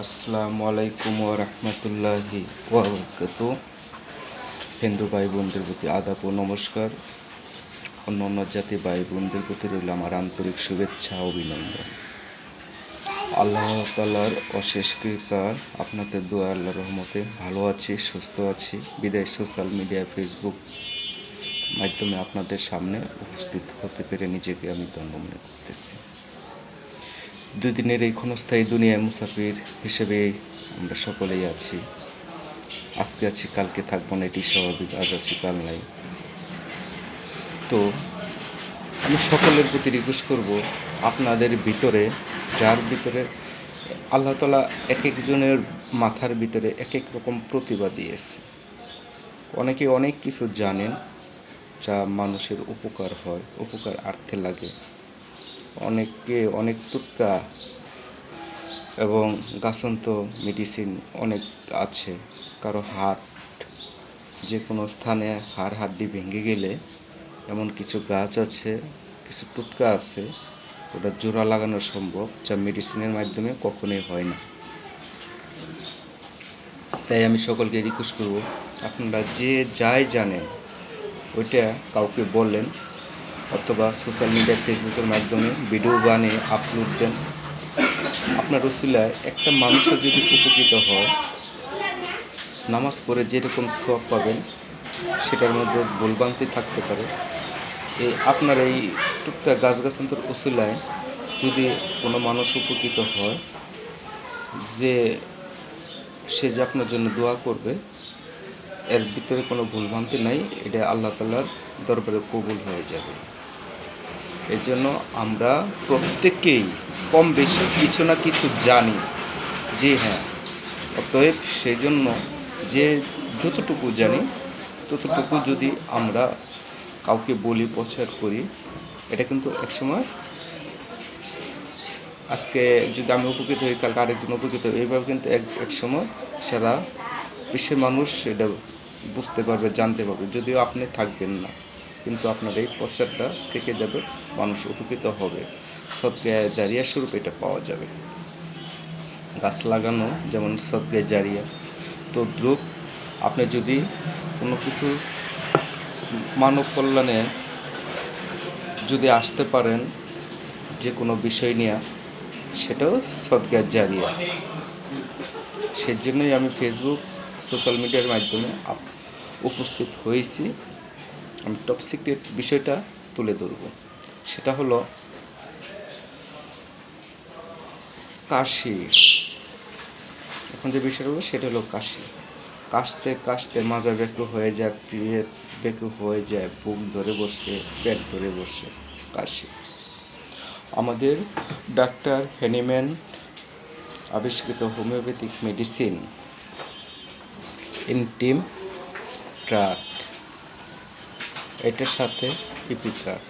আসসালামু আলাইকুম ওয়া রাহমাতুল্লাহি ওয়া বারাকাতুহু। হিন্দু ভাই বোনদের প্রতি আদাব ও নমস্কার। অন্যান্য জাতি ভাই বোনদের প্রতি রইল আমার আন্তরিক শুভেচ্ছা ও অভিনন্দন। আল্লাহ তাআলার অশেষ কৃপা, আপনাদের দোয়া, আল্লাহর রহমতে ভালো আছি, সুস্থ আছি। বিদায় সোশ্যাল মিডিয়া, ফেসবুক মাধ্যমে আপনাদের সামনে উপস্থিত হতে পেরে নিজেকে আমি ধন্য মনে করতেছি। দুদিনের এই ক্ষণস্থায়ী দুনিয়ায় মুসাফির হিসেবে আমরা সকলেই আছি। আজকে আছি, কালকে থাকবো না, এটি স্বাভাবিক। আজ আছি, কাল নাই। তো আমি সকলের প্রতি রিকোয়েস্ট করব, আপনাদের ভিতরে, যার ভিতরে আল্লাহ তাআলা এক একজনের মাথার ভিতরে এক এক রকম প্রতিভা দিয়েছে। অনেকে অনেক কিছু জানেন যা মানুষের উপকার হয়, উপকারার্থে লাগে। অনেকে অনেক টুটকা এবং গাছন্ত মেডিসিন অনেক আছে। কারো হার্ট, যে কোনো স্থানে হাড় হাড্ডি ভেঙে গেলে এমন কিছু গাছ আছে, কিছু টুটকা আছে, ওটা জোড়া লাগানো সম্ভব, যা মেডিসিনের মাধ্যমে কখনোই হয় না। তাই আমি সকলকে রিকোয়েস্ট করব, আপনারা যে যাই জানেন ওইটা কাউকে বললেন, অথবা সোশ্যাল মিডিয়া, ফেসবুকের মাধ্যমে ভিডিও বানিয়ে আপলোড দেন। আপনার উসিলায় একটা মানুষও যদি উপকৃত হয়, নামাজ পড়ে যেরকম সওয়াব পাবেন, সেটার মধ্যে ভুলভ্রান্তি থাকতে পারে। আপনার এই টুকটাক গাছগাছালির উসিলায় যদি কোনো মানুষ উপকৃত হয়, যে সে যে আপনার জন্য দোয়া করবে, এর ভিতরে কোনো ভুলভ্রান্তি নাই, এটা আল্লাহ তাআলার দরবারে কবুল হয়ে যাবে। এই জন্য আমরা প্রত্যেকেই কম বেশি কিছু না কিছু জানি, যে হ্যাঁ, অতএব সেই জন্য যে যতটুকু জানি ততটুকু যদি আমরা কাউকে বলি, প্রচার করি, এটা কিন্তু একসময়, আজকে যদি আমি উপকৃত হই, কালকে আরেকজন উপকৃত হই, এইভাবে কিন্তু এক সময় সারা বিশ্বের মানুষ এটা বুঝতে পারবে, জানতে পারবে। যদিও আপনি থাকবেন না, কিন্তু আপনার এই প্রচারটা থেকে যাবে, মানুষ উপকৃত হবে, সদকা জারিয়া স্বরূপ এটা পাওয়া যাবে। গাছ লাগানো যেমন সদকা জারিয়া, তো দ্রুপ আপনি যদি কোনো কিছু মানব কল্যাণে যদি আসতে পারেন, যে কোনো বিষয় নিয়ে, সেটাও সদকা জারিয়া। সেই জন্যই আমি ফেসবুক, সোশ্যাল মিডিয়ার মাধ্যমে উপস্থিত হয়েছি। আমি টপ সিক্রেট বিষয়টা তুলে ধরব। সেটা হলো কাশি। এখন যে বিষয়টা হলো সেটা হলো কাশি। কাশতে কাশতে মাজা বেঁকু হয়ে যায়, পেট বেঁকু হয়ে যায়, বুক ধরে বসে, পেট ধরে বসে, কাশি। আমাদের ডাক্তার হ্যানিম্যান আবিষ্কৃত হোমিওপ্যাথিক মেডিসিন ইনটিম ট্রাট, এটার সাথে ইপিট্রাট,